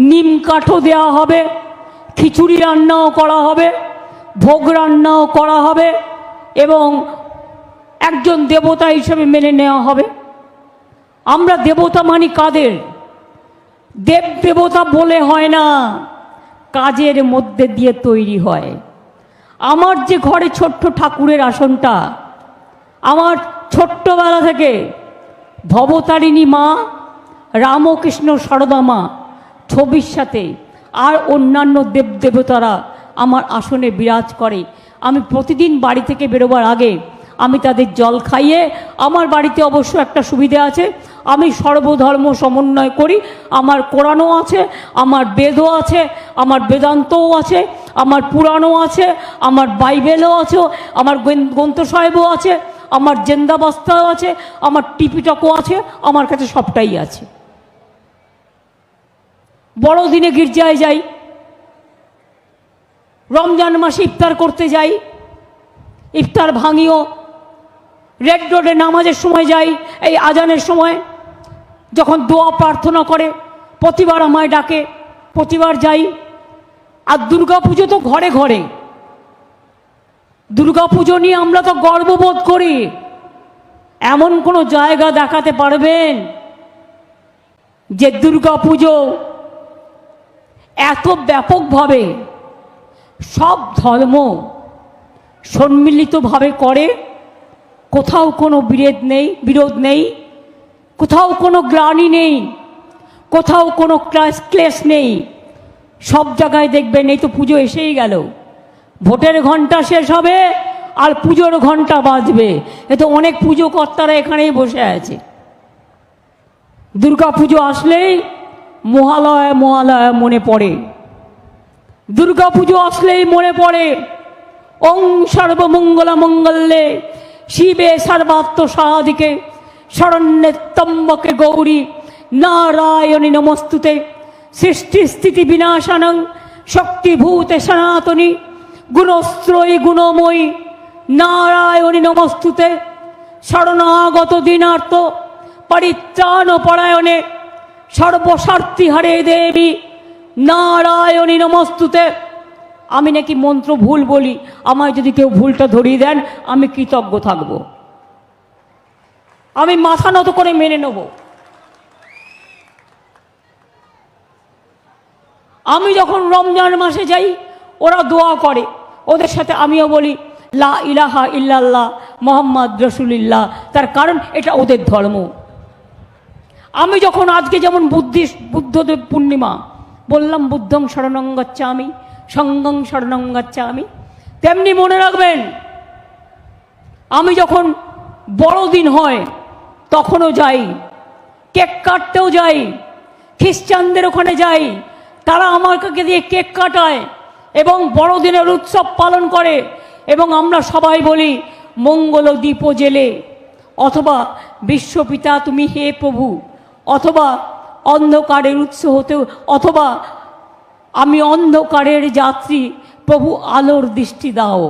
নিম কাঠও দেওয়া হবে, খিচুড়ি রান্নাও করা হবে, ভোগ রান্নাও করা হবে এবং একজন দেবতা হিসেবে মেনে নেওয়া হবে। আমরা দেবতা মানি কাদের? দেব দেবতা বলে হয় না, কাজের মধ্যে দিয়ে তৈরি হয়। আমার যে ঘরে ছোট্ট ঠাকুরের আসনটা, আমার ছোট্টবেলা থেকে ভবতারিণী মা, রামকৃষ্ণ সারদা মা ছবির সাথে আর অন্যান্য দেবদেবতারা আমার আসনে বিরাজ করে। আমি প্রতিদিন বাড়ি থেকে বেরোবার আগে আমি তাদের জল খাইয়ে, আমার বাড়িতে অবশ্য একটা সুবিধা আছে, আমি সর্বধর্ম সমন্বয় করি। আমার কোরআনও আছে, আমার বেদও আছে, আমার বেদান্তও আছে, আমার পুরাণও আছে, আমার বাইবেলও আছে, আমার গ্রন্থ সাহেবও আছে, আমার জেন্দাবাস্তাও আছে, আমার টিপিটকও আছে, আমার কাছে সবটাই আছে। বড়দিনে গির্জায় যাই, রমজান মাসে ইফতার করতে যাই, ইফতার ভাঙিও। রেড রোডে নামাজের সময় যাই, এই আজানের সময় যখন দোয়া প্রার্থনা করে প্রতিবার আমায় ডাকে, প্রতিবার যাই। আর দুর্গা পুজো তো ঘরে ঘরে, দুর্গা পুজো নিয়ে আমরা তো গর্ববোধ করি। এমন কোনো জায়গা দেখাতে পারবেন যে দুর্গা পুজো এত ব্যাপকভাবে সব ধর্ম সম্মিলিতভাবে করে? কোথাও কোনো বিরোধ নেই, কোথাও কোনো গ্লানি নেই, কোথাও কোনো ক্লেশ নেই। সব জায়গায় দেখবেন এই তো পুজো এসেই গেল, ভোটের ঘন্টা শেষ হবে আর পুজোর ঘন্টা বাজবে। এ তো অনেক পুজো কর্তারা এখানেই বসে আছে। দুর্গা পুজো আসলেই মহালয়া মহালয়া মনে পড়ে, দুর্গা পুজো আসলেই মনে পড়ে ওং সর্বমঙ্গলা মঙ্গলে শিবে সর্বাত্ম সাধিকে শরণ্যে ত্র্যম্বকে গৌরী নারায়ণী নমস্তুতে সৃষ্টি স্থিতি বিনাশানং শক্তিভূতে সনাতনী গুণস্ত্রয়ী গুণময়ী নারায়ণী নমস্তুতে শরণাগত দীনার্থ পরিত্রাণ পরায়ণে সর্বস্বার্থী হরে দেবী নারায়ণী নমস্তুতে। আমি নাকি মন্ত্র ভুল বলি, আমায় যদি কেউ ভুলটা ধরিয়ে দেন আমি কৃতজ্ঞ থাকব, আমি মাথা নত করে মেনে নেব। আমি যখন রমজান মাসে যাই ওরা দোয়া করে, ওদের সাথে আমিও বলি লা ইলাহা ইল্লাল্লাহ মুহাম্মদ রাসূলুল্লাহ, তার কারণ এটা ওদের ধর্ম। আমি যখন আজকে যেমন বুদ্ধদেব পূর্ণিমা বললাম বুদ্ধং শরণং গচ্ছামি সঙ্গং শরণং গচ্ছামি, তেমনি মনে রাখবেন আমি যখন বড়দিন হয় তখনও যাই, কেক কাটতেও যাই, খ্রিস্টানদের ওখানে যাই, তারা আমাকে দিয়ে কেক কাটায় এবং বড়দিনের উৎসব পালন করে এবং আমরা সবাই বলি মঙ্গল দীপ জেলে, অথবা বিশ্বপিতা তুমি হে প্রভু, অথবা অন্ধকারের উৎস হতে, অথবা আমি অন্ধকারের যাত্রী প্রভু আলোর দৃষ্টি দাও,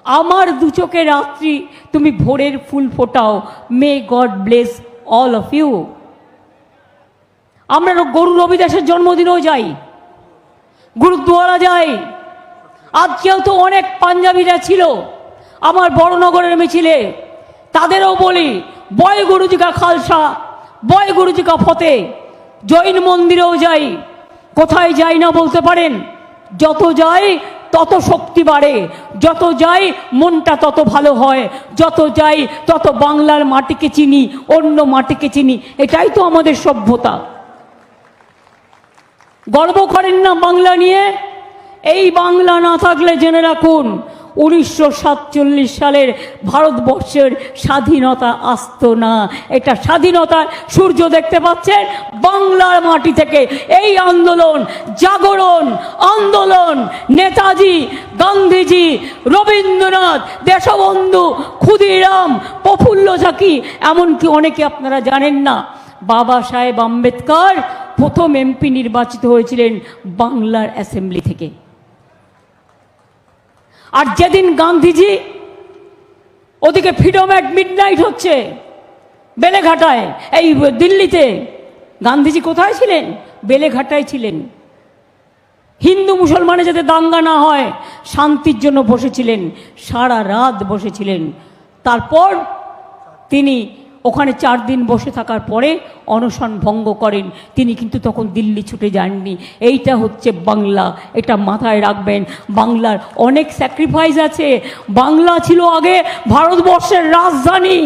আমার দু চোখে রাত্রি তুমি ভোরের ফুল ফোটাও, may god bless all of you. আমরা গুরু রবিদাসের জন্মদিনেও যাই, গুরুদ্বারা যাই। আজকেও তো অনেক পাঞ্জাবিরা ছিল আমার বড়নগরের মিছিলে, তাদেরও বলি বয় গুরুজি কা খালসা, বয় গুরুজি কা ফতে। জৈন মন্দিরেও যাই, কোথায় যাই না বলতে পারেন? যত যাই তত শক্তি বাড়ে, যত যাই মনটা তত ভালো হয়, যত যাই তত বাংলার মাটিকে চিনি, অন্য মাটিকে চিনি। এটাই তো আমাদের সভ্যতা। গর্ব করেন না বাংলা নিয়ে? এই বাংলা না থাকলে জেনে রাখুন 1947 সালের ভারতবর্ষের স্বাধীনতা আসতো না। এটা স্বাধীনতার সূর্য দেখতে পাচ্ছেন বাংলার মাটি থেকে। এই আন্দোলন, জাগরণ আন্দোলন নেতাজি, গান্ধীজি, রবীন্দ্রনাথ, দেশবন্ধু, ক্ষুদিরাম, প্রফুল্ল ঝাকি, এমনকি অনেকে আপনারা জানেন না বাবা সাহেব আম্বেদকর প্রথম এমপি নির্বাচিত হয়েছিলেন বাংলার অ্যাসেম্বলি থেকে। আর যেদিন গান্ধীজি, ওদিকে ফ্রিডম অ্যাট মিডনাইট হচ্ছে বেলেঘাটায়, এই দিল্লিতে, গান্ধীজি কোথায় ছিলেন? বেলেঘাটায় ছিলেন। হিন্দু মুসলমানে যাতে দাঙ্গা না হয় শান্তির জন্য বসেছিলেন, সারা রাত বসেছিলেন। তারপর তিনি ওখানে 4 দিন বসে থাকার পরে অনশন ভঙ্গ করেন। তিনি কিন্তু তখন দিল্লি ছুটে যাননি। এইটা হচ্ছে বাংলা, এটা মাথায় রাখবেন। বাংলার অনেক স্যাক্রিফাইস আছে। বাংলা ছিল আগে ভারতবর্ষের রাজধানী,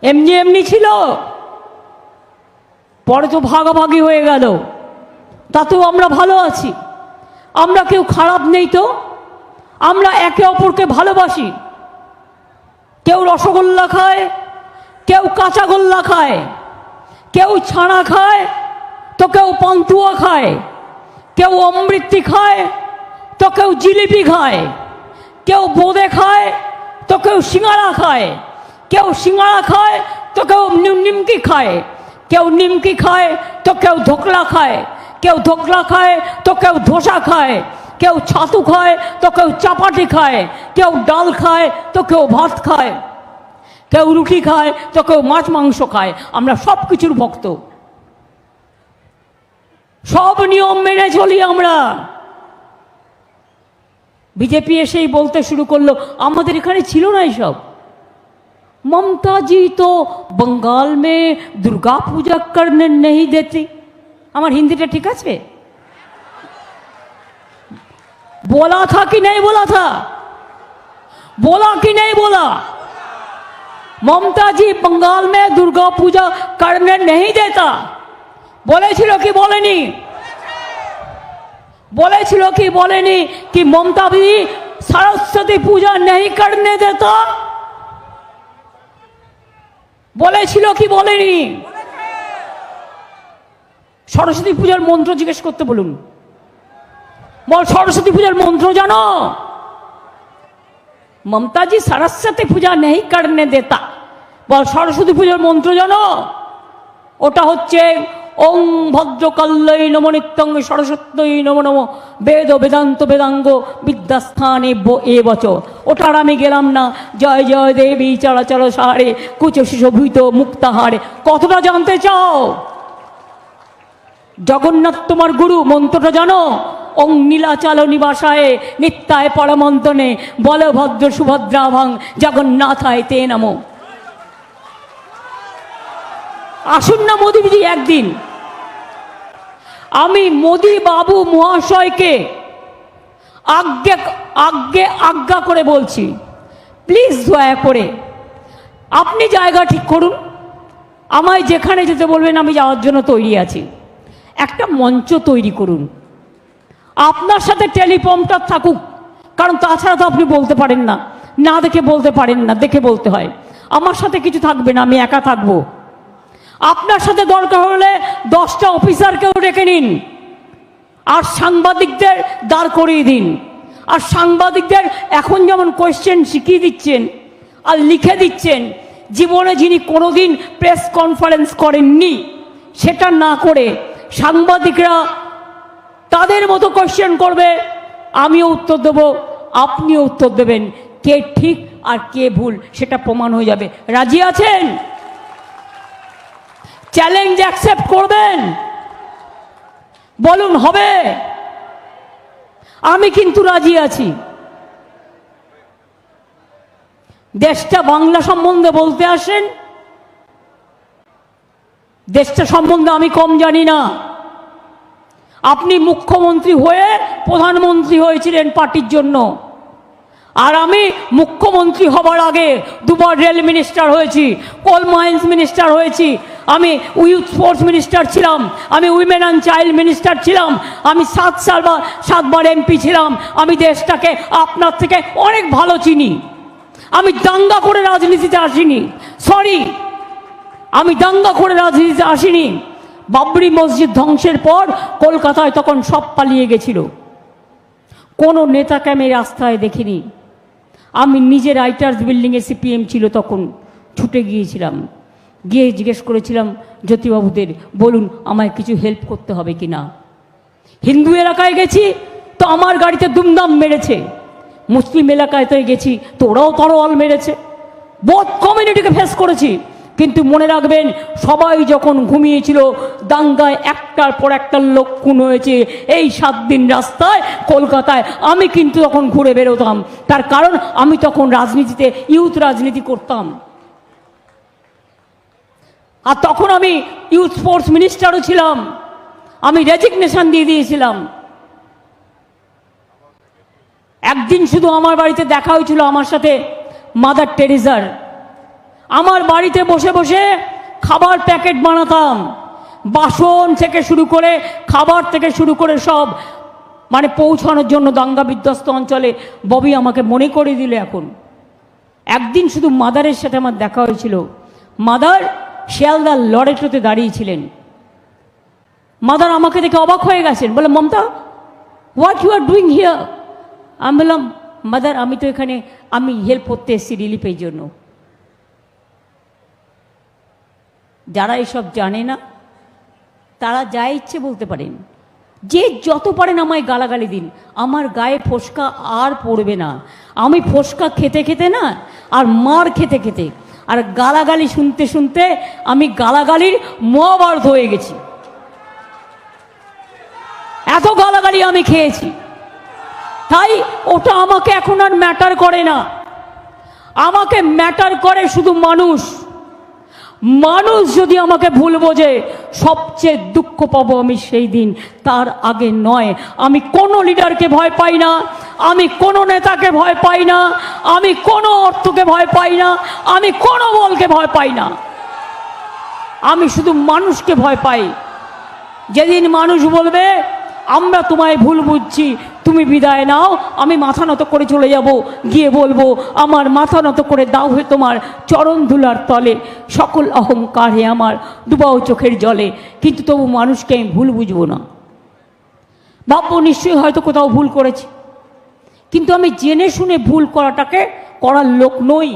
এমনি এমনি ছিল, পরে তো ভাগাভাগি হয়ে গেল। তাতেও আমরা ভালো আছি, আমরা কেউ খারাপ নেই তো। আমরা একে অপরকে ভালোবাসি। কেউ রসগোল্লা খায়, কেউ কাঁচাগোল্লা খায়, কেউ ছানা খায় তো কেউ পান্তুয়া খায়, কেউ অমৃতি খায় তো কেউ জিলিপি খায়, কেউ বোঁদে খায় তো কেউ সিঙ্গারা খায়, কেউ সিঙ্গারা খায় তো কেউ নিমকি খায়, কেউ নিমকি খায় তো কেউ ধোকলা খায়, কেউ ধোকলা খায় তো কেউ ধোসা খায়, কেউ ছাতু খায় তো কেউ চাপাটি খায়, কেউ ডাল খায় তো কেউ ভাত খায়, কেউ রুটি খায় তো কেউ মাছ মাংস খায়। আমরা সব কিছুর ভক্ত, সব নিয়ম মেনে চলি আমরা। বিজেপি এসেই বলতে শুরু করলো আমাদের এখানে ছিল না এসব। ममता जी तो बंगाल में दुर्गा पूजा करने नहीं देती। আমার হিন্দিটা ঠিক আছে? बोला था कि नहीं बोला था? बोला कि नहीं बोला? ममता जी बंगाल में दुर्गा पूजा करने नहीं देता বলেছিল কি বলেনি? বলেছিল কি বলেনি कि ममता भी सरस्वती पूजा नहीं करने देता? বলেছিল কি বলেনি? সরস্বতী পূজার মন্ত্র জিজ্ঞেস করতে বলুন। বল সরস্বতী পূজার মন্ত্র জানো? মমতা জি সরস্বতী পূজা नहीं करने देता। বল সরস্বতী পূজার মন্ত্র জানো? ওটা হচ্ছে ওং ভদ্রকাল্যৈ নমো নিত্যং সরস্বত্যৈ নমো নমো বেদ বেদান্ত বেদাঙ্গ বিদ্যাস্থানে এবচ। ওটার আমি গেলাম না। জয় জয় দেবী চরাচর সারে কুচ শিশভূত মুক্তাহারে। কতটা জানতে চাও? জগন্নাথ তোমার গুরু, মন্ত্রটা জানো? ওং নীলাচল নিবাসায় নিত্যায় পরমন্তনে বলভদ্র সুভদ্রাভাং জগন্নাথায় তে নমো। আসুন না মোদীজি একদিন। আমি মোদী বাবু মহাশয়কে আজ্ঞা করে বলছি, প্লিজ দয়া করে আপনি জায়গা ঠিক করুন। আমায় যেখানে যেতে বলবেন আমি যাওয়ার জন্য তৈরি আছি। একটা মঞ্চ তৈরি করুন, আপনার সাথে টেলিপ্রম্পটার থাকুক, কারণ তাছাড়া তো আপনি বলতে পারেন না, না দেখে বলতে পারেন না, দেখে বলতে হয়। আমার সাথে কিছু থাকবে না, আমি একা থাকবো। আপনার সাথে দরকার হলে 10টা অফিসারকেও ডেকে নিন, আর সাংবাদিকদের দাঁড় করিয়ে দিন। আর সাংবাদিকদের এখন যেমন কোয়েশ্চেন শিখিয়ে দিচ্ছেন আর লিখে দিচ্ছেন, জীবনে যিনি কোনোদিন প্রেস কনফারেন্স করেননি সেটা না করে সাংবাদিকরা তাদের মতো কোয়েশ্চেন করবে, আমিও উত্তর দেবো, আপনিও উত্তর দেবেন। কে ঠিক আর কে ভুল সেটা প্রমাণ হয়ে যাবে। রাজি আছেন? চ্যালেঞ্জ অ্যাকসেপ্ট করবেন? বলুন হবে? আমি কিন্তু রাজি আছি। দেশটা বাংলা সম্বন্ধে বলতে আসেন, দেশটা সম্বন্ধে আমি কম জানি না। আপনি মুখ্যমন্ত্রী হয়ে প্রধানমন্ত্রী হয়েছিলেন পার্টির জন্য, আর আমি মুখ্যমন্ত্রী হবার আগে 2বার রেল মিনিস্টার হয়েছি, কোল মাইন্স মিনিস্টার হয়েছি, আমি ইউথ স্পোর্টস মিনিস্টার ছিলাম, আমি উইমেন অ্যান্ড চাইল্ড মিনিস্টার ছিলাম, আমি 7বার এমপি ছিলাম। আমি দেশটাকে আপনার থেকে অনেক ভালো চিনি। আমি দাঙ্গা করে রাজনীতিতে আসিনি, সরি, আমি দাঙ্গা করে রাজনীতিতে আসিনি। বাবরি মসজিদ ধ্বংসের পর কলকাতায় তখন সব পালিয়ে গেছিল, কোনো নেতাকে আমি রাস্তায় দেখিনি। আমি নিজে রাইটার্স বিল্ডিংয়ে সিপিএম ছিল তখন, ছুটে গিয়েছিলাম, গিয়ে জিজ্ঞেস করেছিলাম জ্যোতিবাবুদের, বলুন আমায় কিছু হেল্প করতে হবে কি না। হিন্দু এলাকায় গেছি তো আমার গাড়িতে দুমদাম মেরেছে, মুসলিম এলাকায় তো গেছি তো ওরাও তরোয়াল মেরেছে। বোথ কমিউনিটিকে ফেস করেছি। কিন্তু মনে রাখবেন, সবাই যখন ঘুমিয়েছিল, দাঙ্গায় একটার পর একটা লোক খুন হয়েছে এই 7 দিন রাস্তায় কলকাতায়। আমি কিন্তু তখন ঘুরে বেরোতাম, তার কারণ আমি তখন রাজনীতিতে ইউথ রাজনীতি করতাম। আর তখন আমি ইউথ স্পোর্টস মিনিস্টারও ছিলাম। আমি রেজিগনেশন দিয়ে দিয়েছিলাম। একদিন শুধু আমার বাড়িতে দেখা হয়েছিল আমার সাথে মাদার টেরেসার। আমার বাড়িতে বসে বসে খাবার প্যাকেট বানাতাম, বাসন থেকে শুরু করে খাবার থেকে শুরু করে সব মানে পৌঁছানোর জন্য দাঙ্গা বিধ্বস্ত অঞ্চলে। ববি আমাকে মনে করে দিল এখন। একদিন শুধু মাদারের সাথে আমার দেখা হয়েছিল। মাদার শিয়ালদার লরেটোতে দাঁড়িয়েছিলেন। মাদার আমাকে দেখে অবাক হয়ে গেছেন, বলে, Mamata, what you are doing here? আমি বললাম, মাদার, আমি তো এখানে আমি হেল্প করতে এসেছি রিলিফের জন্য। যারা এসব জানে না তারা যা ইচ্ছে বলতে পারেন, যে যত পারেন আমায় গালাগালি দিন, আমার গায়ে ফোসকা আর পড়বে না। আমি ফোসকা খেতে খেতে না, আর মার খেতে খেতে, আর গালাগালি শুনতে শুনতে আমি গালাগালির মহাভারত হয়ে গেছি। এত গালাগালি আমি খেয়েছি, তাই ওটা আমাকে এখন আর ম্যাটার করে না। আমাকে ম্যাটার করে শুধু মানুষ। মানুষ যদি আমাকে ভুল বোঝে, সবচেয়ে দুঃখ পাবো আমি সেই দিন, তার আগে নয়। আমি কোনো লিডারকে ভয় পাই না, আমি কোনো নেতাকে ভয় পাই না, আমি কোনো অর্থকে ভয় পাই না, আমি কোনো বলকে ভয় পাই না। আমি শুধু মানুষকে ভয় পাই। যেদিন মানুষ বলবে আমরা তোমায় ভুল বুঝছি, তুমি বিদায় নাও, আমি মাথা নত করে চলে যাব, গিয়ে বলবো আমার মাথা নত করে দাও হে তোমার চরণ ধুলার তলে, সকল অহংকার হে আমার ডুবাও চোখের জলে। কিন্তু তবু মানুষকে আমি ভুল বুঝবো না। ভাববো নিশ্চয়ই হয়তো কোথাও ভুল করেছি, কিন্তু আমি জেনে শুনে ভুল করাটাকে করার লোক নই।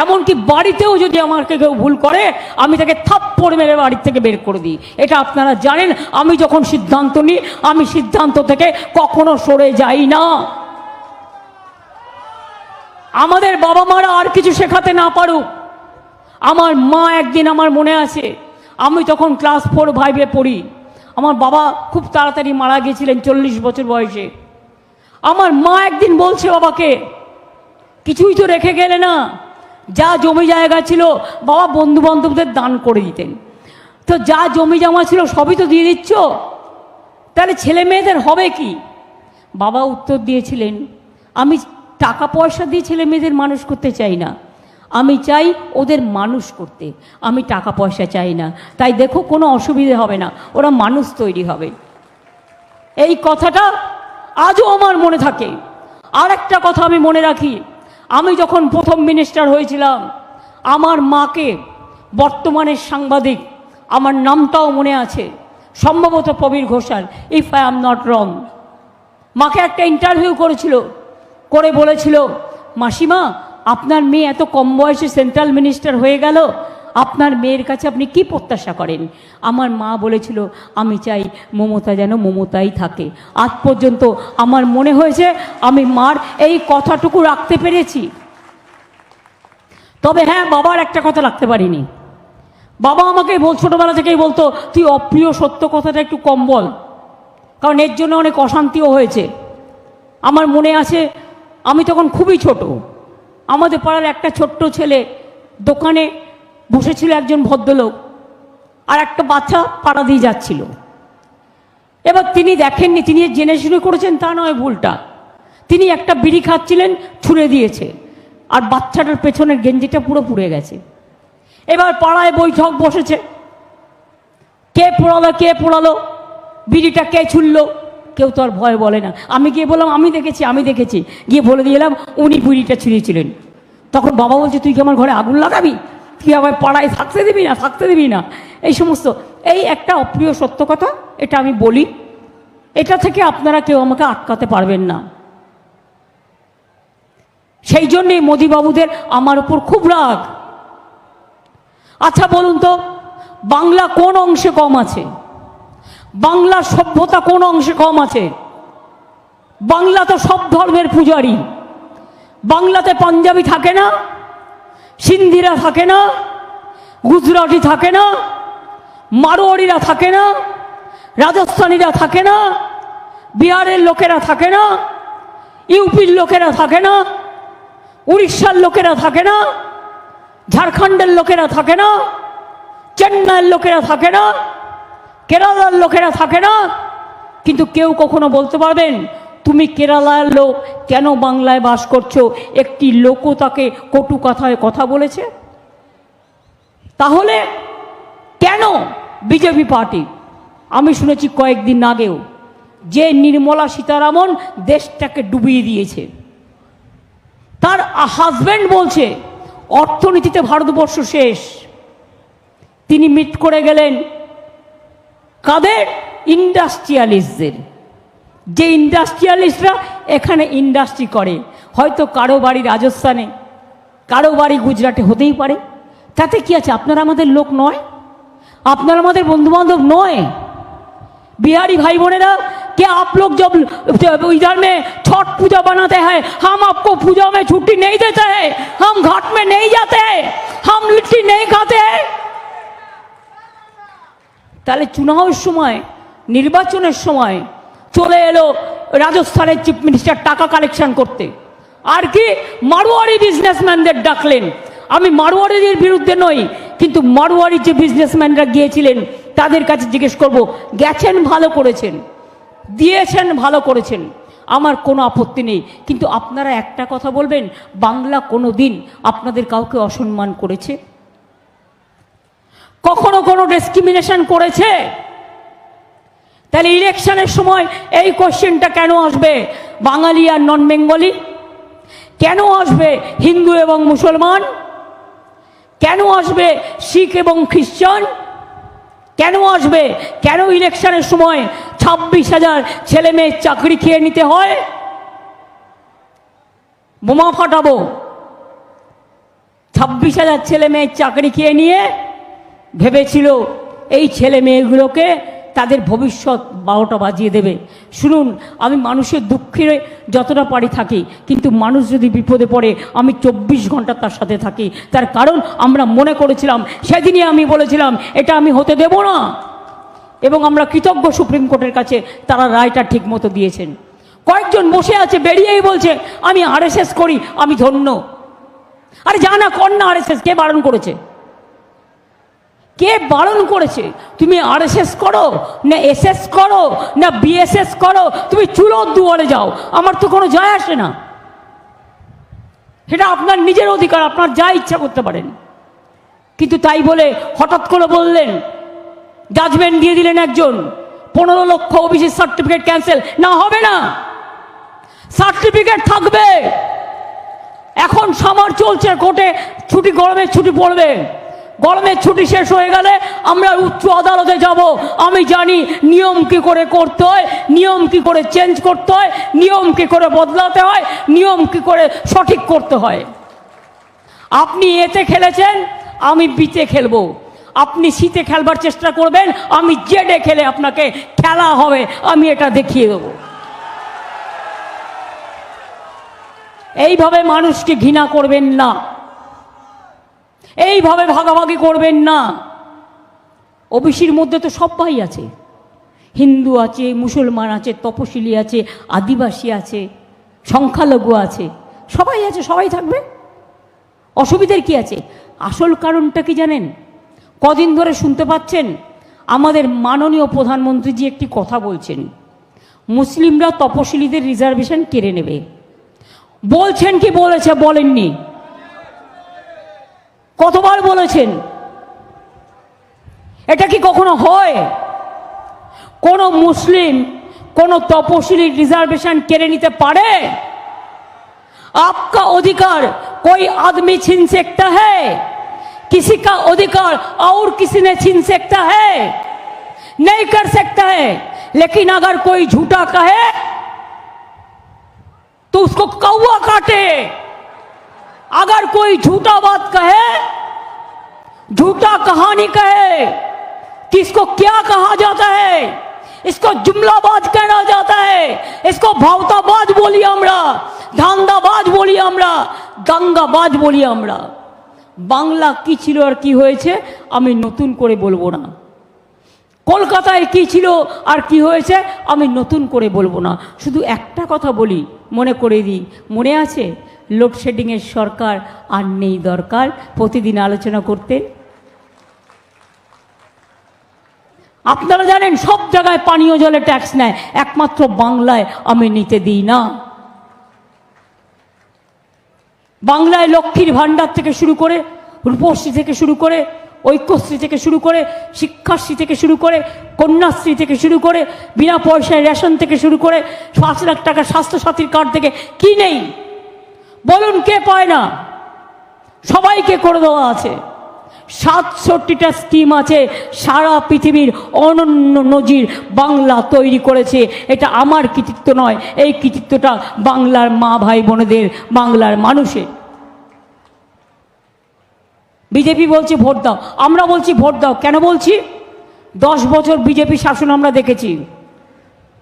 এমনকি বাড়িতেও যদি আমাকে কেউ ভুল করে, আমি তাকে থাপ্পড় মেরে বাড়ির থেকে বের করে দিই। এটা আপনারা জানেন। আমি যখন সিদ্ধান্ত নিই, আমি সিদ্ধান্ত থেকে কখনো সরে যাই না। আমাদের বাবা মারা আর কিছু শেখাতে না পারুক, আমার মা একদিন, আমার মনে আছে, আমি তখন ক্লাস 4-5 পড়ি। আমার বাবা খুব তাড়াতাড়ি মারা গিয়েছিলেন 40 বছর বয়সে। আমার মা একদিন বলছে বাবাকে, কিছুই তো রেখে গেলে না, যা জমি জায়গা ছিল বাবা বন্ধু বান্ধবদের দান করে দিতেন, তো যা জমি জমা ছিল সবই তো দিয়ে দিচ্ছ, তাহলে ছেলে মেয়েদের হবে কি? বাবা উত্তর দিয়েছিলেন, আমি টাকা পয়সা দিয়ে ছেলে মেয়েদের মানুষ করতে চাই না, আমি চাই ওদের মানুষ করতে, আমি টাকা পয়সা চাই না। তাই দেখো কোনো অসুবিধে হবে না, ওরা মানুষ তৈরি হবে। এই কথাটা আজও আমার মনে থাকে। আর একটা কথা আমি মনে রাখি, আমি যখন প্রথম মিনিস্টার হয়েছিলাম, আমার মাকে, বর্তমানের সাংবাদিক, আমার নামটাও মনে আছে, সম্ভবত Prabir Ghoshal, if I am not wrong, মাকে একটা ইন্টারভিউ করেছিল, করে বলেছিল, মাসিমা, আপনার মেয়ে এত কম বয়সে সেন্ট্রাল মিনিস্টার হয়ে গেল, আপনার মেয়ের কাছে আপনি কি প্রত্যাশা করেন? আমার মা বলেছিল, আমি চাই মমতা যেন মমতাই থাকে। আজ পর্যন্ত আমার মনে হয়েছে আমি মার এই কথাটুকু রাখতে পেরেছি। তবে হ্যাঁ, বাবার একটা কথা রাখতে পারিনি। বাবা আমাকে ছোটবেলা থেকেই বলতো, তুই অপ্রিয় সত্য কথাটা একটু কম বল, কারণ এর জন্য অনেক অশান্তিও হয়েছে। আমার মনে আছে, আমি তখন খুবই ছোট, আমাদের পাড়ার একটা ছোট্ট ছেলে দোকানে বসেছিল, একজন ভদ্রলোক, আর একটা বাচ্চা পাড়া দিয়ে যাচ্ছিল। এবার তিনি দেখেননি, তিনি জেনে শুনে করেছেন তা নয়, ভুলটা, তিনি একটা বিড়ি খাচ্ছিলেন, ছুঁড়ে দিয়েছে, আর বাচ্চাটার পেছনের গেঞ্জিটা পুরো পুড়ে গেছে। এবার পাড়ায় বৈঠক বসেছে, কে পোড়ালো, কে পোড়ালো, বিড়িটা কে ছুড়লো, কেউ তো আর ভয় বলে না। আমি গিয়ে বললাম, আমি দেখেছি, গিয়ে বলে দিলাম উনি বিড়িটা ছুঁড়িয়েছিলেন। তখন বাবা বলছে, তুই কি আমার ঘরে আগুন লাগাবি? তুই আমার পাড়ায় থাকতে দিবি না, এই সমস্ত। এই একটা অপ্রিয় সত্য কথা, এটা আমি বলি, এটা থেকে আপনারা কেউ আমাকে আটকাতে পারবেন না। সেই জন্যেই মোদিবাবুদের আমার উপর খুব রাগ। আচ্ছা বলুন তো, বাংলা কোন অংশে কম আছে? বাংলার সভ্যতা কোন অংশে কম আছে? বাংলা তো সব ধর্মের পূজারী। বাংলাতে পাঞ্জাবি থাকে না, সিন্ধিরা থাকে না, গুজরাটি থাকে না, মারোয়াড়িরা থাকে না, রাজস্থানীরা থাকে না, বিহারের লোকেরা থাকে না, ইউপির লোকেরা থাকে না, উড়িষ্যার লোকেরা থাকে না, ঝাড়খণ্ডের লোকেরা থাকে না, চেন্নাইয়ের লোকেরা থাকে না, কেরালার লোকেরা থাকে না। কিন্তু কেউ কখনো বলতে পারবেন তুমি কেরালার লোক, কেন বাংলায় বাস করছো? একটি লোকও তাকে কটু কথায় কথা বলেছে? তাহলে কেন বিজেপি পার্টি? আমি শুনেছি কয়েকদিন আগেও যে নির্মলা সীতারামন দেশটাকে ডুবিয়ে দিয়েছে, তার হাজব্যান্ড বলছে অর্থনীতিতে ভারতবর্ষ শেষ। তিনি মিট করে গেলেন কাদের? ইন্ডাস্ট্রিয়ালিস্টদের। যে ইন্ডাস্ট্রিয়ালিস্টরা এখানে ইন্ডাস্ট্রি করে, হয়তো কারো বাড়ি রাজস্থানে, কারো বাড়ি গুজরাটে হতেই পারে। তাতে কি আছে? আপনারা আমাদের লোক নয়? আপনারা আমাদের বন্ধুবান্ধব নয়? बिहारी भाई बहनेरा, क्या आप लोग जब इधर में छठ पूजा बनाते हैं, हम आपको पूजा में छुट्टी नहीं देते हैं, हम घाट में नहीं जाते हैं, हम लिट्टी नहीं खाते हैं? তাহলে চুনাওয়ের সময়, নির্বাচনের সময় চলে এলো রাজস্থানের চিফ মিনিস্টার টাকা কালেকশন করতে, আর কি মারোয়ারি বিজনেসম্যানদের ডাকলেন। আমি মারোয়ারিদের বিরুদ্ধে নই, কিন্তু মারোয়ারি যে বিজনেসম্যানরা গিয়েছিলেন তাদের কাছে জিজ্ঞেস করব, গেছেন ভালো করেছেন, দিয়েছেন ভালো করেছেন, আমার কোনো আপত্তি নেই। কিন্তু আপনারা একটা কথা বলবেন, বাংলা কোনো দিন আপনাদের কাউকে অসম্মান করেছে? কখনো কোনো ডিসক্রিমিনেশন করেছে? তাহলে ইলেকশনের সময় এই কোশ্চেনটা কেন আসবে? বাঙালি আর নন বেঙ্গলি কেন আসবে? হিন্দু এবং মুসলমান কেন আসবে? শিখ এবং খ্রিস্টান কেন আসবে? কেন ইলেকশনের সময় 26,000 ছেলে মেয়ে চাকরি খেয়ে নিতে হয়? বোমা ফাটাবো, 26,000 ছেলে মেয়ে চাকরি খেয়ে নিয়ে ভেবেছিল এই ছেলে মেয়েগুলোকে তাদের ভবিষ্যৎ 12টা বাজিয়ে দেবে। শুনুন, আমি মানুষের দুঃখে যতটা পারি থাকি, কিন্তু মানুষ যদি বিপদে পড়ে আমি 24 ঘন্টা তার সাথে থাকি। তার কারণ আমরা মনে করেছিলাম, সেদিনই আমি বলেছিলাম এটা আমি হতে দেব না, এবং আমরা কৃতজ্ঞ সুপ্রিম কোর্টের কাছে, তারা রায়টা ঠিক মতো দিয়েছেন। কয়েকজন বসে আছে বেরিয়েই বলছে আমি আরএসএস করি, আমি ধন্য। আরে যা না কর না আরএসএস, কে বারণ করেছে? কে বারণ করেছে? তুমি আরএসএস করো না এসএস করো না বিএসএস করো, তুমি চুলোর দুয়ারে যাও, আমার তো কোনো যায় আসে না। সেটা আপনার নিজের অধিকার, আপনার যা ইচ্ছা করতে পারেন। কিন্তু তাই বলে হঠাৎ করে বললেন, জাজমেন্ট দিয়ে দিলেন একজন, 15 লক্ষ ওবিসি সার্টিফিকেট ক্যান্সেল। না, হবে না, সার্টিফিকেট থাকবে। এখন সামার চলছে কোর্টে, ছুটি, গরমের ছুটি পড়বে, গরমের ছুটি শেষ হয়ে গেলে আমরা উচ্চ আদালতে যাব। আমি জানি নিয়ম কি করে করতে হয়, নিয়ম কি করে চেঞ্জ করতে হয়, নিয়ম কি করে বদলাতে হয়, নিয়ম কি করে সঠিক করতে হয়। আপনি এতে খেলেছেন, আমি বিতে খেলবো। আপনি শীতে খেলবার চেষ্টা করবেন, আমি জেডে খেলে আপনাকে খেলা হবে, আমি এটা দেখিয়ে দেবো। এইভাবে মানুষকে ঘৃণা করবেন না, এইভাবে ভাগাভাগি করবেন না। ওবিসির মধ্যে তো সব ভাই আছে, হিন্দু আছে, মুসলমান আছে, তপশিলি আছে, আদিবাসী আছে, সংখ্যালঘু আছে, সবাই আছে, সবাই থাকবে, অসুবিধার কি আছে? আসল কারণটা কি জানেন? কদিন ধরে শুনতে পাচ্ছেন আমাদের মাননীয় প্রধানমন্ত্রীজি একটি কথা বলছেন, মুসলিমরা তপশিলিদের রিজার্ভেশন কেড়ে নেবে। বলছেন কি বলেছে? বলেননি? কতবার বলেছেন? এটা কি কখনো হয়? কোন মুসলিম কোন তপশিলি রিজার্ভেশন কেড়ে নিতে পারে? आपका अधिकार कोई आदमी छीन सकता है, किसी का अधिकार और किसी ने छीन सकता है? नहीं कर सकता है। लेकिन अगर कोई झूठा कहे तो उसको कौवा काटे। अगर कोई झूठा बात कहे, झूठा कहानी कहे, किसको क्या कहा जाता है? इसको जुमलाबाज कहना जाता है, इसको भावताबाज बोली আমরা, ধান্দাবাজ বলি আমরা, দাঙ্গাবাজ বলি আমরা। বাংলা কি ছিল আর কি হয়েছে আমি নতুন করে বলবো না, কলকাতায় কি ছিল আর কি হয়েছে আমি নতুন করে বলবো না। শুধু একটা কথা বলি, মনে করে দিই, মনে আছে লোডশেডিংয়ের সরকার আর নেই দরকার প্রতিদিন আলোচনা করতেন। আপনারা জানেন সব জায়গায় পানীয় জলে ট্যাক্স নেয়, একমাত্র বাংলায় আমি নিতে দিই না। বাংলায় লক্ষ্মীর ভাণ্ডার থেকে শুরু করে, রূপশ্রী থেকে শুরু করে, ঐক্যশ্রী থেকে শুরু করে, শিক্ষাশ্রী থেকে শুরু করে, কন্যাশ্রী থেকে শুরু করে, বিনা পয়সায় রেশন থেকে শুরু করে, 5 লাখ টাকা স্বাস্থ্যসাথীর কার্ড থেকে কি নেই বলুন, কে পায় না? সবাইকে করে দেওয়া আছে। 67টা স্কিম আছে, সারা পৃথিবীর অনন্য নজির বাংলা তৈরি করেছে। এটা আমার কৃতিত্ব নয়, এই কৃতিত্বটা বাংলার মা ভাই বোনেদের, বাংলার মানুষের। বিজেপি বলছে ভোট দাও, আমরা বলছি ভোট দাও। কেন বলছি? 10 বছর বিজেপি শাসন আমরা দেখেছি।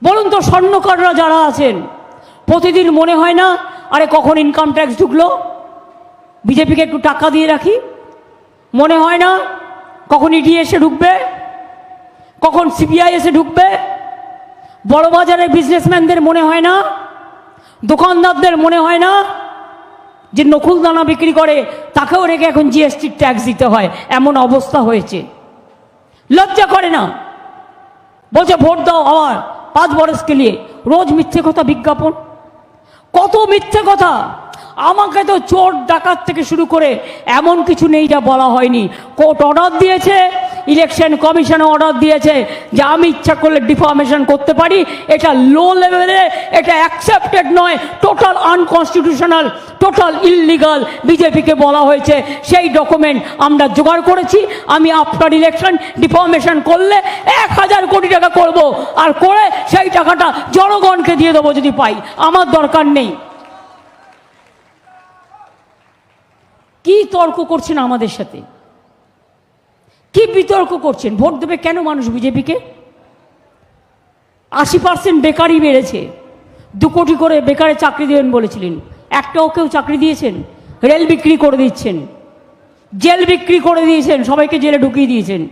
বলুন তো, স্বর্ণকাররা যারা আছেন প্রতিদিন মনে হয় না আরে কখন ইনকাম ট্যাক্স ঢুকলো, বিজেপিকে একটু টাকা দিয়ে রাখি? মনে হয় না কখন ইডি এসে ঢুকবে, কখন সিবিআই এসে ঢুকবে? বড় বাজারের বিজনেসম্যানদের মনে হয় না, দোকানদারদের মনে হয় না যে নকুল দানা বিক্রি করে তাকেও রেখে এখন জিএসটি ট্যাক্স দিতে হয়, এমন অবস্থা হয়েছে? লজ্জা করে না? বলছে ভোট দাও আবার 5 বরসকে নিয়ে, রোজ মিথ্যে কথা বিজ্ঞাপন, কত মিথ্যে কথা। আমাকে তো চোর ডাকাত থেকে শুরু করে এমন কিছু নেই যা বলা হয়নি। কোর্ট অর্ডার দিয়েছে, ইলেকশন কমিশনে অর্ডার দিয়েছে যে আমি ইচ্ছা করলে ডিফর্মেশন করতে পারি। এটা লো লেভেলে, এটা অ্যাকসেপ্টেড নয়, টোটাল আনকনস্টিটিউশনাল, টোটাল ইললিগাল বিজেপিকে বলা হয়েছে। সেই ডকুমেন্ট আমরা জোগাড় করেছি। আমি আফটার ইলেকশন ডিফর্মেশন করলে 1000 কোটি টাকা করব, আর করে সেই টাকাটা জনগণকে দিয়ে দেবো যদি পাই, আমার দরকার নেই। কি তর্ক করছেন আমাদের সাথে? কি বিতর্ক করছেন? ভোট দেবে কেন মানুষ বিজেপিকে? 80% বেকারই বেড়েছে। 2 কোটি করে বেকারে চাকরি দেবেন বলেছিলেন, একটাও কেউ চাকরি দিয়েছেন? রেল বিক্রি করে দিচ্ছেন, জেল বিক্রি করে দিয়েছেন, সবাইকে জেলে ঢুকিয়ে দিয়েছেন,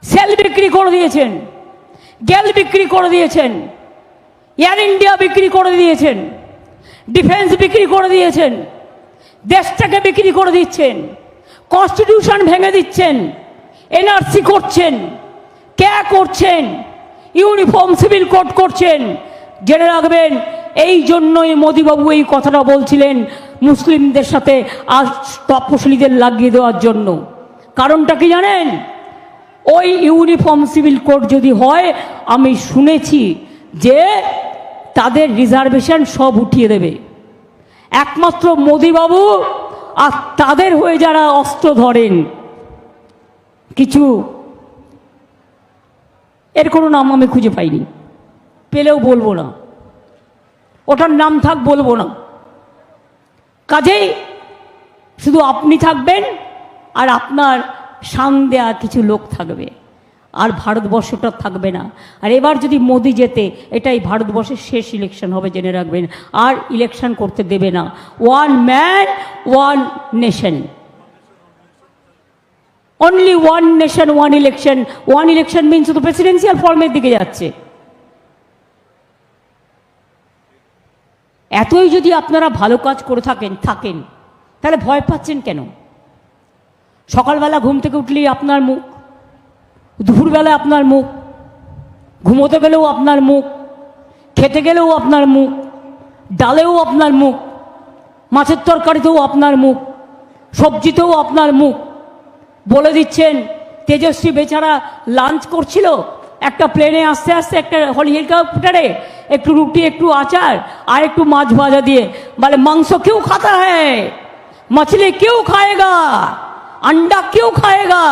সেল বিক্রি করে দিয়েছেন, গেল বিক্রি করে দিয়েছেন, এয়ার ইন্ডিয়া বিক্রি করে দিয়েছেন, ডিফেন্স বিক্রি করে দিয়েছেন, দেশটাকে বিক্রি করে দিচ্ছেন, কনস্টিটিউশন ভেঙে দিচ্ছেন, এনআরসি করছেন, কে করছেন, ইউনিফর্ম সিভিল কোড করছেন। জেনে রাখবেন, এই জন্যই মোদিবাবু এই কথাটা বলছিলেন মুসলিমদের সাথে আর তপশিলীদের লাগিয়ে দেওয়ার জন্য। কারণটা কি জানেন? ওই ইউনিফর্ম সিভিল কোড যদি হয়, আমি শুনেছি যে তাদের রিজার্ভেশন সব উঠিয়ে দেবে একমাত্র মোদিবাবু। আর তাদের হয়ে যারা অস্ত্র ধরেন, কিছু, এর কোনো নাম আমি খুঁজে পাইনি, পেলেও বলবো না, ওটার নাম থাক বলবো না। কাজেই শুধু আপনি থাকবেন আর আপনার সান দেয়া কিছু লোক থাকবে, আর ভারতবর্ষটা থাকবে না। আর এবার যদি মোদি জেতে, এটাই ভারতবর্ষের শেষ ইলেকশন হবে, জেনে রাখবেন। আর ইলেকশন করতে দেবে না। 1 man 1 nation, only 1 nation 1 election. 1 election means তো প্রেসিডেন্সিয়াল ফর্মের দিকে যাচ্ছে। এতই যদি আপনারা ভালো কাজ করে থাকেন তাহলে ভয় পাচ্ছেন কেন? সকালবেলা ঘুম থেকে উঠলেই আপনার মুখ, দুপুরবেলা আপনার মুখ, ঘুমোতে গেলেও আপনার মুখ, খেতে গেলেও আপনার মুখ, ডালেও আপনার মুখ, মাছের তরকারিতেও আপনার মুখ, সবজিতেও আপনার মুখ। বলে দিচ্ছেন, তেজস্বী বেচারা লাঞ্চ করছিল একটা প্লেনে আসতে আসতে, একটা হেলিকপ্টারে, একটু রুটি, একটু আচার আর একটু মাছ ভাজা দিয়ে বলে মাংস কেউ খাতা হ্যায়, मछली क्यों खाएगा, अंडा क्यों खाएगा,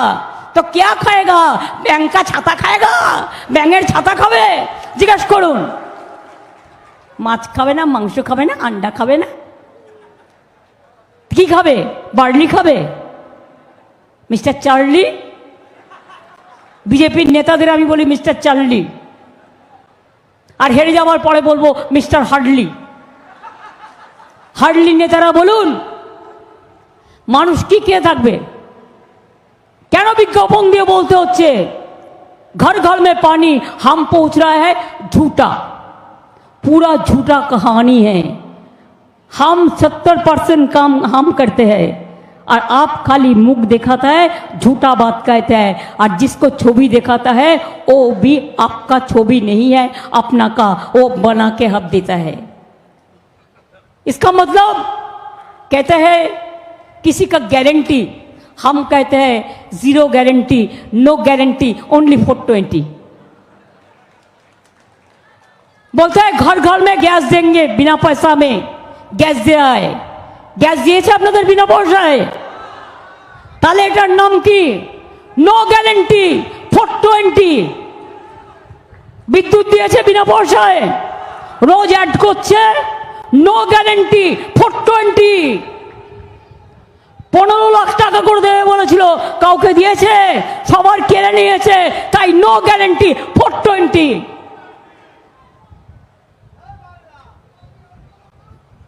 तो क्या खाएगा, ব্যাঙ का ছাতা খাएगा, ব্যাঙের ছাতা খাবে? জিজ্ঞেস করুন। মাছ খাবে না, মাংস খাবে না, আন্ডা খাবে না, কি খাবে? বার্লি খাবে? মিস্টার চার্লি, বিজেপির নেতাদের আমি বলি মিস্টার চার্লি, আর হেরে যাওয়ার পরে বলবো মিস্টার হার্ডলি। হার্ডলি নেতারা বলুন, মানুষ কি খেয়ে থাকবে? কেন বিজ্ঞাপন দিয়ে বলতে হচ্ছে घर घर में पानी हम पहुंच रहा है? झूठा, पूरा झूठा कहानी है। हम 70% काम हम करते हैं और आप खाली मुख दिखाता है, झूठा बात कहता है, और जिसको छवि दिखाता है वो भी आपका छवि नहीं है, अपना का वो बना के हक देता है। इसका मतलब कहते हैं किसी का गारंटी, हम कहते हैं zero guarantee, no guarantee, only 420। बोलते हैं घर घर में गैस देंगे बिना पैसा में, গ্যাস দেয়া হয়। গ্যাস দিয়েছে আপনাদের বিনা পয়সায়? তাহলে এটার নাম কি? No guarantee 420। বিদ্যুৎ দিয়েছে বিনা পয়সায়, রোজ অ্যাড করছে নো গ্যারান্টি 420। 15 লাখ টাকা করে দেবে বলেছিল, কাউকে দিয়েছে? সবার কেড়ে নিয়েছে, তাই নো গ্যারান্টি 420।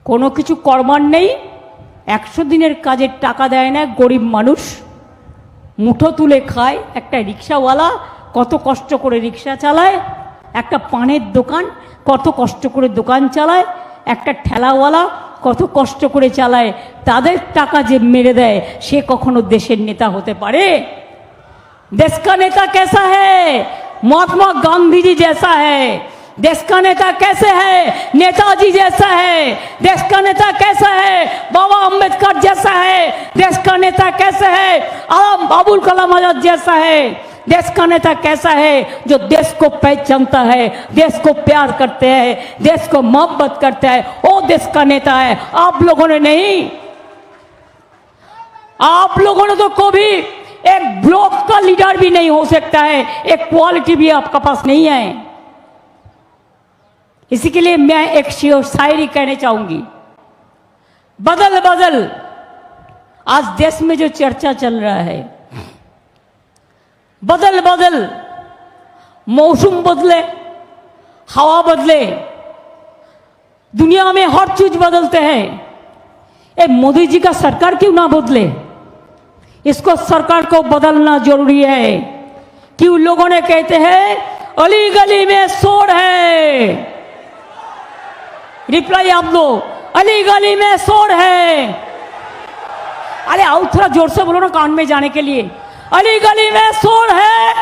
কোনো কিছু করবার নেই, 100 দিনের কাজের টাকা দেয় না গরিব মানুষ, মুঠো তুলে খায়। একটা রিক্সাওয়ালা কত কষ্ট করে রিক্সা চালায়, একটা পানের দোকান কত কষ্ট করে দোকান চালায়, একটা ঠেলাওয়ালা কত কষ্ট করে চালায়, তাদের টাকা যে মেরে দেয় সে কখনো দেশের নেতা হতে পারে? देश का नेता कैसा है? महात्मा गांधी जी जैसा है। देश का नेता कैसे है? नेताजी जैसा है। देश का नेता कैसा है? बाबा अम्बेडकर जैसा है। देश का नेता कैसे है? अबुल कलाम आजाद जैसा है। देश का नेता कैसा है? जो देश को पहचानता है, देश को प्यार करते हैं, देश को मोहब्बत करता है, वो देश का नेता है। आप लोगों ने नहीं। आप लोगों ने तो कभी एक ब्लॉक का लीडर भी नहीं हो सकता है, एक क्वालिटी भी आपका पास नहीं है। इसी के लिए मैं एक शायरी कहना चाहूंगी। बदल बदल, आज देश में जो चर्चा चल रहा है, बदल बदल, मौसम बदले, हवा बदले, दुनिया में हर चीज बदलते हैं। ए मोदी जी का सरकार क्यों ना बदले? इसको सरकार को बदलना जरूरी है। क्यों लोगों ने कहते हैं अली गली में शोर है? रिप्लाई आप दो, अली गली में शोर है। अरे आओ थोड़ा जोर से बोलो ना कान में जाने के लिए। अली गली में शोर है,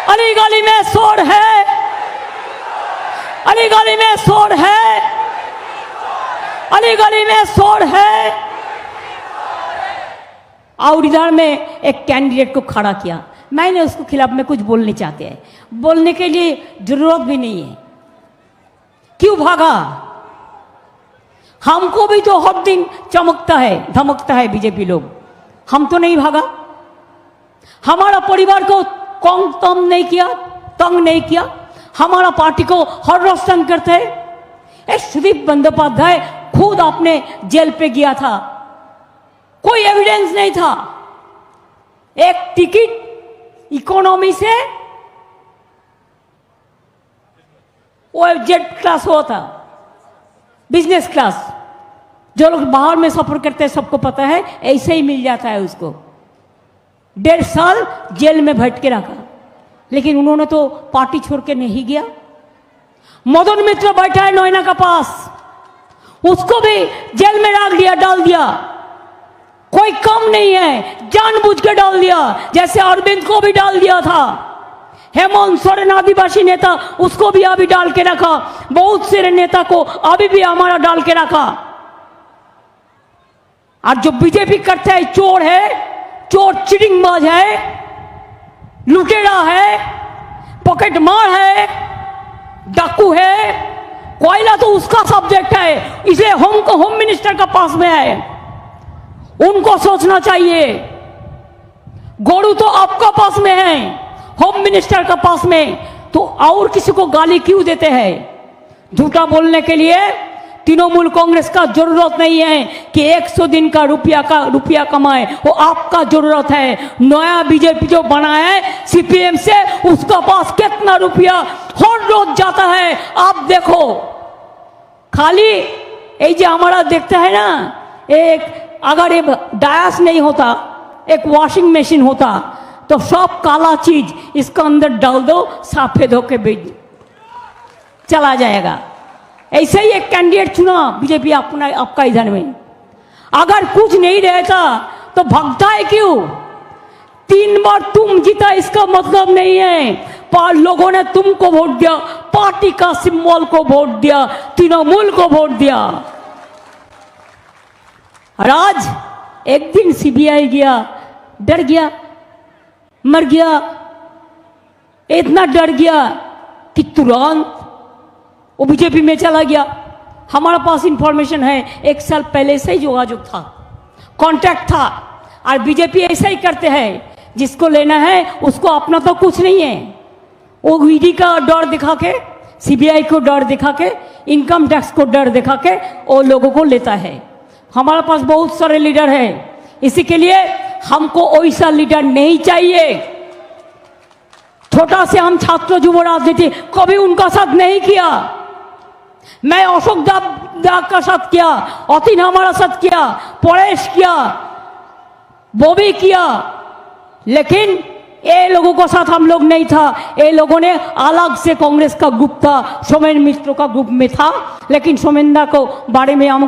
अली गली में शोर है, अली गली में शोर है, अली गली में शोर है। और इधर में एक कैंडिडेट को खड़ा किया, मैंने उसको खिलाफ में कुछ बोलने चाहते हैं, बोलने के लिए जरूरत भी नहीं है। क्यों भागा? हमको भी तो हर दिन चमकता है धमकता है बीजेपी लोग, हम तो नहीं भागा। हमारा परिवार को कौन तंग नहीं किया, हमारा पार्टी को हर रोज तंग करते हैं। सुदीप बंदोपाध्याय खुद अपने जेल पे गया था, कोई एविडेंस नहीं था, एक टिकट इकोनॉमी से वो जेट क्लास हुआ था, बिजनेस क्लास। जो लोग बाहर में सफर करते हैं सबको पता है, ऐसे ही मिल जाता है उसको। 1.5 साल जेल में बैठ के रखा, लेकिन उन्होंने तो पार्टी छोड़ के नहीं गया। मदन मित्र बैठा है नोएडा का पास, उसको भी जेल में रख दिया, डाल दिया। कोई कम नहीं है, जानबूझ के डाल दिया, जैसे अरविंद को भी डाल दिया था। हेमंत सोरेन आदिवासी नेता, उसको भी अभी डाल के रखा। बहुत से नेता को अभी भी हमारा डाल के रखा। और जो बीजेपी करता है चोर है, चोर चिटिंगबाज है, लुटेरा है, पॉकेट मार है, डाकू है। कोयला तो उसका सब्जेक्ट है, इसे होम मिनिस्टर का पास में है, उनको सोचना चाहिए। गोरू तो आपका पास में है, होम मिनिस्टर का पास में, तो और किसी को गाली क्यों देते हैं? झूठा बोलने के लिए तृणमूल कांग्रेस का जरूरत नहीं है कि 100 दिन का रुपया कमाए, वो आपका जरूरत है। नया बीजेपी जो बना है सीपीएम से, उसका पास कितना रुपया हर रोज जाता है आप देखो। खाली ये जो हमारा देखता है ना, एक अगर ये डायस नहीं होता, एक वॉशिंग मशीन होता, तो सब काला चीज इसका अंदर डाल दो, सफेद होके बेच चला जाएगा। ऐसे ही एक कैंडिडेट चुना बीजेपी अपना आपका इधर में, अगर कुछ नहीं रहता तो भागता है क्यों? 3 बार तुम जीता इसका मतलब नहीं है पर लोगों ने तुमको वोट दिया, पार्टी का सिंबल को वोट दिया, तृणमूल को वोट दिया। और आज एक दिन सीबीआई गया, डर गया, मर गया, इतना डर गया कि तुरंत वो बीजेपी में चला गया। हमारे पास इंफॉर्मेशन है 1 साल पहले से ही योगाযোগ था, कांटेक्ट था। और बीजेपी ऐसा ही करते हैं, जिसको लेना है उसको अपना तो कुछ नहीं है, वो ईडी का डर दिखा के, सीबीआई को डर दिखा के, इनकम टैक्स को डर दिखा के वो लोगों को लेता है। हमारे पास बहुत सारे लीडर हैं, इसी के लिए हमको वैसा लीडर नहीं चाहिए। छोटा से हम छात्र युव राजनीति कभी उनका साथ नहीं किया। मैं अशोक दाग का साथ किया, अतीन हमारा साथ किया, परेश किया, बॉबी किया, लेकिन ये लोगों का साथ हम लोग नहीं था। ये लोगों ने अलग से कांग्रेस का ग्रुप था, सोमेन मित्र का ग्रुप में था। लेकिन सोमेंदा को बारे में हम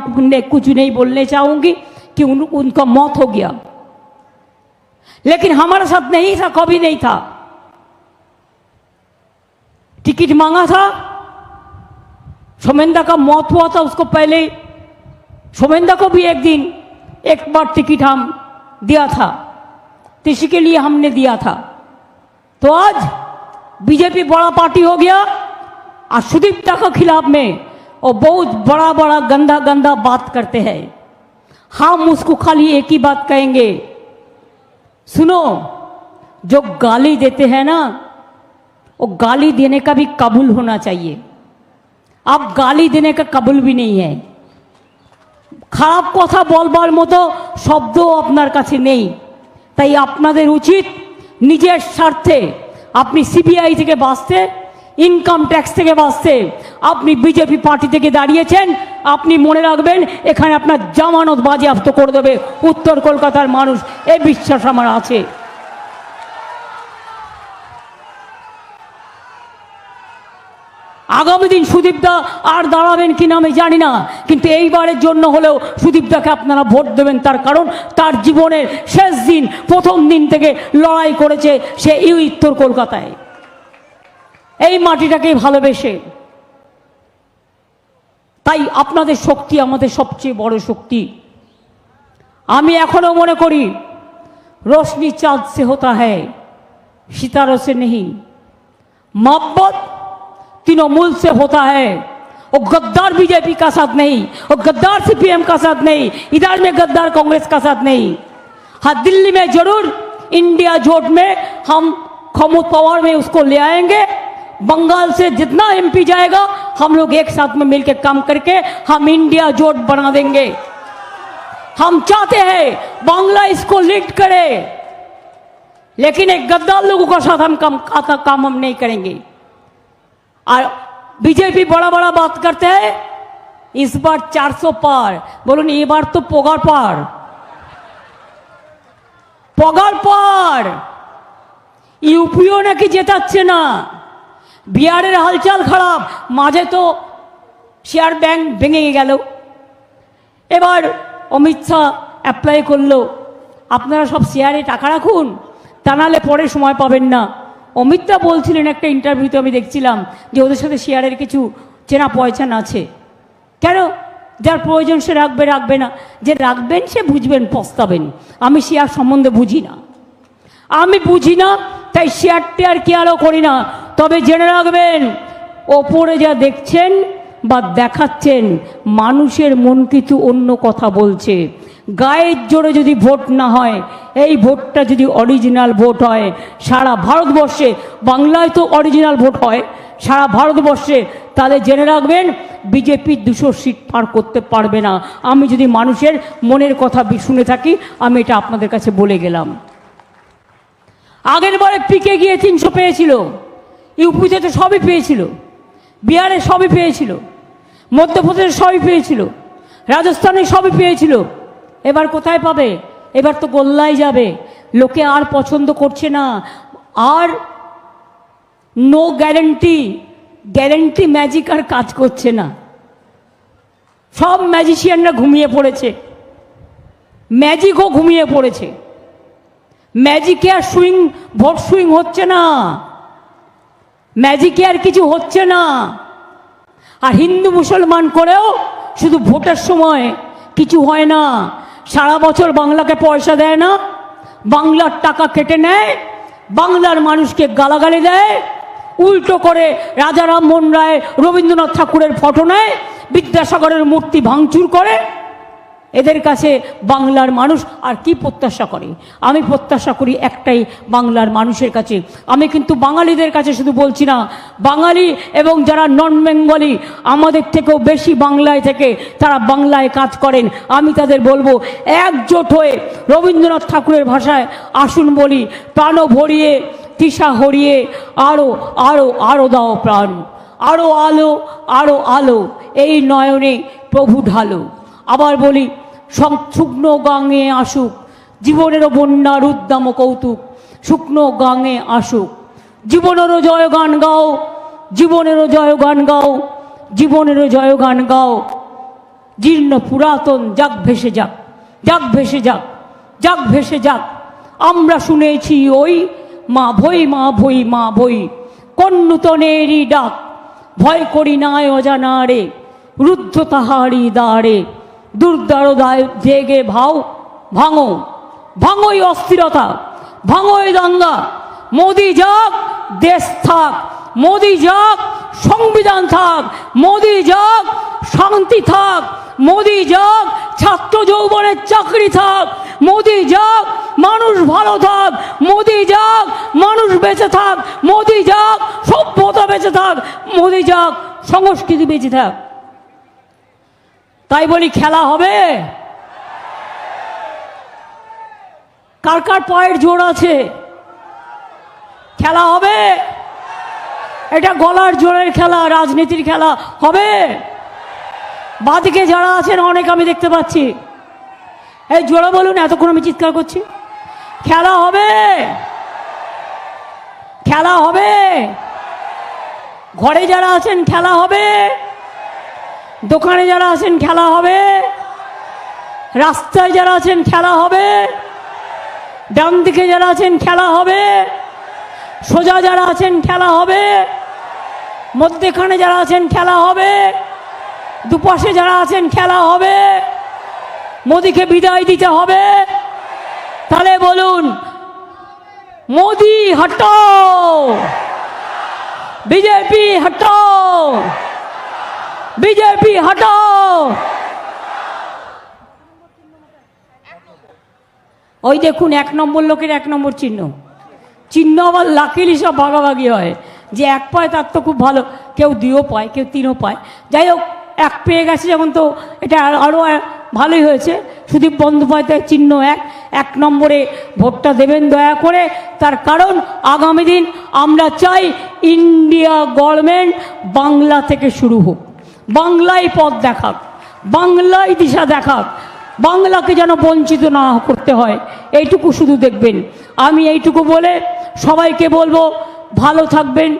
कुछ नहीं बोलने चाहूंगी कि उनका मौत हो गया, लेकिन हमारे साथ नहीं था, कभी नहीं था। टिकट मांगा था, सोमेंदा का मौत हुआ था, उसको पहले सोमेंदा को भी एक बार टिकट हम दिया था, तो इसी के लिए हमने दिया था। तो आज बीजेपी बड़ा पार्टी हो गया और सुदीप्ता के खिलाफ में और बहुत बड़ा बड़ा गंदा गंदा बात करते हैं। हम उसको खाली एक ही बात कहेंगे, सुनो, जो गाली देते हैं ना, वो गाली देने का भी काबुल होना चाहिए। आप गाली देने का काबुल भी नहीं है। খারাপ কথা বলবার মতো শব্দ আপনার কাছে নেই। তাই আপনাদের উচিত নিজের স্বার্থে আপনি সিবিআই থেকে বাঁচতে, ইনকাম ট্যাক্স থেকে বাঁচতে আপনি বিজেপি পার্টি থেকে দাঁড়িয়েছেন। আপনি মনে রাখবেন এখানে আপনার জামানত বাজেয়াপ্ত করে দেবে উত্তর কলকাতার মানুষ, এই বিশ্বাস আমার আছে। আগামী দিন সুদীপদা আর দাঁড়াবেন কিনা আমি জানি না, কিন্তু এইবারের জন্য হলেও সুদীপদাকে আপনারা ভোট দেবেন। তার কারণ তার জীবনের শেষ দিন, প্রথম দিন থেকে লড়াই করেছে সে উত্তর কলকাতায়, এই মাটিটাকে ভালোবেসে। তাই আপনাদের শক্তি আমাদের সবচেয়ে বড় শক্তি। আমি এখনো মনে করি रोशनी चाँद से होता है, सितारों से नहीं। मोहब्बत तृणमूल से होता है। वो गद्दार बीजेपी का साथ नहीं, वो गद्दार सीपीएम का साथ नहीं, इधर में गद्दार कांग्रेस का साथ नहीं। हाँ, दिल्ली में जरूर इंडिया जोट में हम खमोद पावर में उसको ले आएंगे। बंगाल से जितना एमपी जाएगा हम लोग एक साथ में मिलकर काम करके हम इंडिया जोट बना देंगे। हम चाहते हैं बांग्ला इसको लीड करे, लेकिन एक गद्दार लोगों का साथ हम काम हम नहीं करेंगे। और बीजेपी बड़ा बड़ा बात करते हैं, इस बार 400 पार, बोलून ये बार तो पोगार पार, पोगार पार। यूपीओ नाकि जेताচ্ছে না, বিহারের হালচাল খারাপ, মাঝে তো শেয়ার ব্যাংক ভেঙে গেল। এবার অমিত শাহ অ্যাপ্লাই করলো, আপনারা সব শেয়ারে টাকা রাখুন, তা নাহলে পরে সময় পাবেন না। অমিতদা বলছিলেন একটা ইন্টারভিউতে, আমি দেখছিলাম যে ওদের সাথে শেয়ারের কিছু চেনা পয়চান আছে। কেন? যার প্রয়োজন সে রাখবে, রাখবে না, যে রাখবেন সে বুঝবেন, পস্তাবেন। আমি শেয়ার সম্বন্ধে বুঝি না, আমি বুঝি না, তাই শেয়ার টেয়ার কেয়ারও করি না। তবে জেনে রাখবেন, ওপরে যা দেখছেন বা দেখাচ্ছেন, মানুষের মন কিছু অন্য কথা বলছে। গায়ের জোরে যদি ভোট না হয়, এই ভোটটা যদি অরিজিনাল ভোট হয় সারা ভারতবর্ষে, বাংলায় তো অরিজিনাল ভোট হয় সারা ভারতবর্ষে, তাহলে জেনে রাখবেন বিজেপি 200 সিট পার করতে পারবে না। আমি যদি মানুষের মনের কথা শুনে থাকি, আমি এটা আপনাদের কাছে বলে গেলাম। আগের বারে পিকে গিয়ে 300 পেয়েছিল, ইউপিতে তো সবই পেয়েছিল, বিহারে সবই পেয়েছিল, মধ্যপ্রদেশে সবই পেয়েছিল, রাজস্থানে সবই পেয়েছিল। এবার কোথায় পাবে? এবার তো গোল্লায় যাবে। লোকে আর পছন্দ করছে না। আর নো গ্যারেন্টি, গ্যারেন্টি ম্যাজিক আর কাজ করছে না। সব ম্যাজিশিয়ানরা ঘুমিয়ে পড়েছে, ম্যাজিকও ঘুমিয়ে পড়েছে। ম্যাজিকে আর ভোট সুইং হচ্ছে না, ম্যাজিকে আর কিছু হচ্ছে না। আর হিন্দু মুসলমান করেও শুধু ভোটের সময় কিছু হয় না। সারা বছর বাংলাকে পয়সা দেয় না, বাংলার টাকা কেটে নেয়, বাংলার মানুষকে গালাগালি দেয়, উল্টো করে রাজা রামমোহন রায়, রবীন্দ্রনাথ ঠাকুরের ফটো নেয়, বিদ্যাসাগরের মূর্তি ভাঙচুর করে। এদের কাছে বাংলার মানুষ আর কি প্রত্যাশা করে? আমি প্রত্যাশা করি একটাই, বাংলার মানুষের কাছে। আমি কিন্তু বাঙালিদের কাছে শুধু বলছি না, বাঙালি এবং যারা নন বেঙ্গলি আমাদের থেকেও বেশি বাংলায় থেকে তারা বাংলায় কাজ করেন, আমি তাদের বলবো একজোট হয়ে রবীন্দ্রনাথ ঠাকুরের ভাষায় আসুন বলি, প্রাণ ভরিয়ে তৃষা হরিয়ে আরো আরো আরো দাও প্রাণ, আরো আলো আরো আলো এই নয়নে প্রভু ঢালো। আবার বলি, শুকনো গাঙে আসুক জীবনেরও বন্যার উদ্দাম কৌতুক, শুকনো গাঙে আসুক জীবনেরও জয়গান গাও, জীবনেরও জয়গান গাও, জীবনেরও জয়গান গাও। জীর্ণ পুরাতন যাক ভেসে যাক, যাক ভেসে যাক, যাক ভেসে যাক। আমরা শুনেছি ওই মা ভই মা ভই মা ভই, কোন নূতনেরই ডাক, ভয় করি নাই অজানারে, রুদ্ধ তাহারি দ্বারে, দুর্দার জেগে ভাও ভাঙো, ভাঙোই অস্থিরতা, ভাঙোই দাঙ্গা। মোদি যাক দেশ থাক, মোদি যাক সংবিধান থাক, মোদি যাক শান্তি থাক, মোদি যাক ছাত্র যৌবনের চাকরি থাক, মোদি যাক মানুষ ভালো থাক, মোদি যাক মানুষ বেঁচে থাক, মোদি যাক সভ্যতা বেঁচে থাক, মোদি যাক সংস্কৃতি বেঁচে থাক। তাই বলি, খেলা হবে? কার কার পায়ের জোর আছে? খেলা হবে? এটা গলার জোরের খেলা, রাজনীতির খেলা হবে। বাদিকে যারা আছেন অনেক আমি দেখতে পাচ্ছি, এই জোরে বলুন, এতক্ষণ আমি চিৎকার করছি। খেলা হবে? খেলা হবে? ঘরে যারা আছেন খেলা হবে, দোকানে যারা আছেন খেলা হবে, রাস্তায় যারা আছেন খেলা হবে, ডান দিকে যারা আছেন খেলা হবে, সোজা যারা আছেন খেলা হবে, মধ্যেখানে যারা আছেন খেলা হবে, দুপাশে যারা আছেন খেলা হবে। মোদিকে বিদায় দিতে হবে। তাহলে বলুন, মোদি হটাও, বিজেপি হটাও, বিজেপি হটাও। ওই দেখুন, 1 নম্বর লোকের 1 নম্বর চিহ্ন, চিহ্ন আবার লাকিলি সব ভাগাভাগি হয়। যে 1 পায় তার তো খুব ভালো, কেউ 2ও পায়, কেউ 3ও পায়। যাই হোক, 1 পেয়ে গেছে যখন, তো এটা আরও ভালোই হয়েছে। সুদীপ বন্দ্যোপাধ্যায়ের চিহ্ন 1 নম্বরে ভোটটা দেবেন দয়া করে। তার কারণ আগামী দিন আমরা চাই ইন্ডিয়া গভর্নমেন্ট বাংলা থেকে শুরু হোক, বাংলায় পথ দেখাক, বাংলায় দিশা দেখাক, বাংলাকে যেন বঞ্চিত না করতে হয়, এইটুকু শুধু দেখবেন। আমি এইটুকু বলে সবাইকে বলবো, ভালো থাকবেন,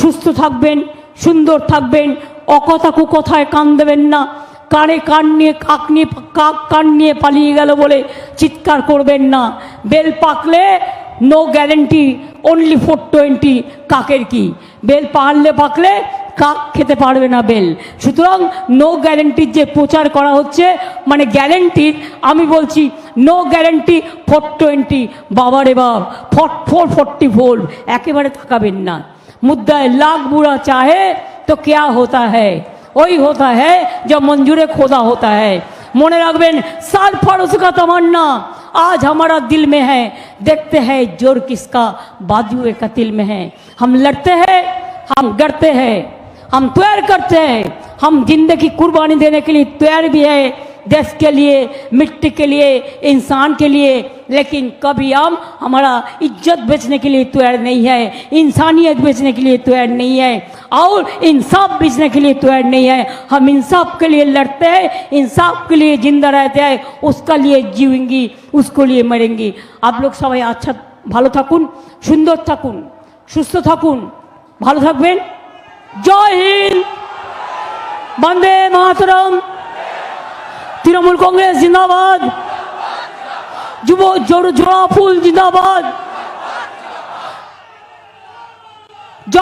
সুস্থ থাকবেন, সুন্দর থাকবেন, অকথা কুকথায় কান দেবেন না। কানে কান নিয়ে কাক কান নিয়ে পালিয়ে গেল বলে চিৎকার করবেন না। বেল পাকলে নো গ্যারেন্টি, অনলি 420। কাকের কি বেল পাকলে কাক খেতে পারবে না বেল। সুতরাং নো গ্যারেন্টির যে প্রচার করা হচ্ছে, মানে গ্যারেন্টির, আমি বলছি নো গ্যারেন্টি 420। বাবারে বাপ, 444 একেবারে থাকাবেন না। মুদ্দায় লাখ বুড়া চাহে তো क्या होता है, वही होता है जो मंजूरे खोदा होता है। मोने रखबेन, साल फरोज का तमन्ना आज हमारा दिल में है, देखते हैं जोर किसका बाजुए का दिल में है। हम लड़ते हैं, हम गढ़ते हैं, हम तैयार करते हैं, हम जिंदगी कुर्बानी देने के लिए तैयार भी है, देश के लिए, मिट्टी के लिए, इंसान के लिए, लेकिन कभी हम हमारा इज्जत बेचने के लिए तैयार नहीं है, इंसानियत बेचने के लिए तैयार नहीं है और इंसाफ बेचने के लिए तैयार नहीं है। हम इंसाफ के लिए लड़ते हैं, इंसाफ के लिए जिंदा रहते हैं, उसका लिए जीवेंगी, उसको लिए मरेंगी। आप लोग सबाई अच्छा ভালো থাকুন, সুন্দর থাকুন, সুস্থ থাকুন, ভালো থাকবেন। জয় হিন্দ, বন্দে মাতরম, তৃণমূল কংগ্রেস জিন্দাবাদ, যুব জোড়া ফুল জিন্দাবাদ।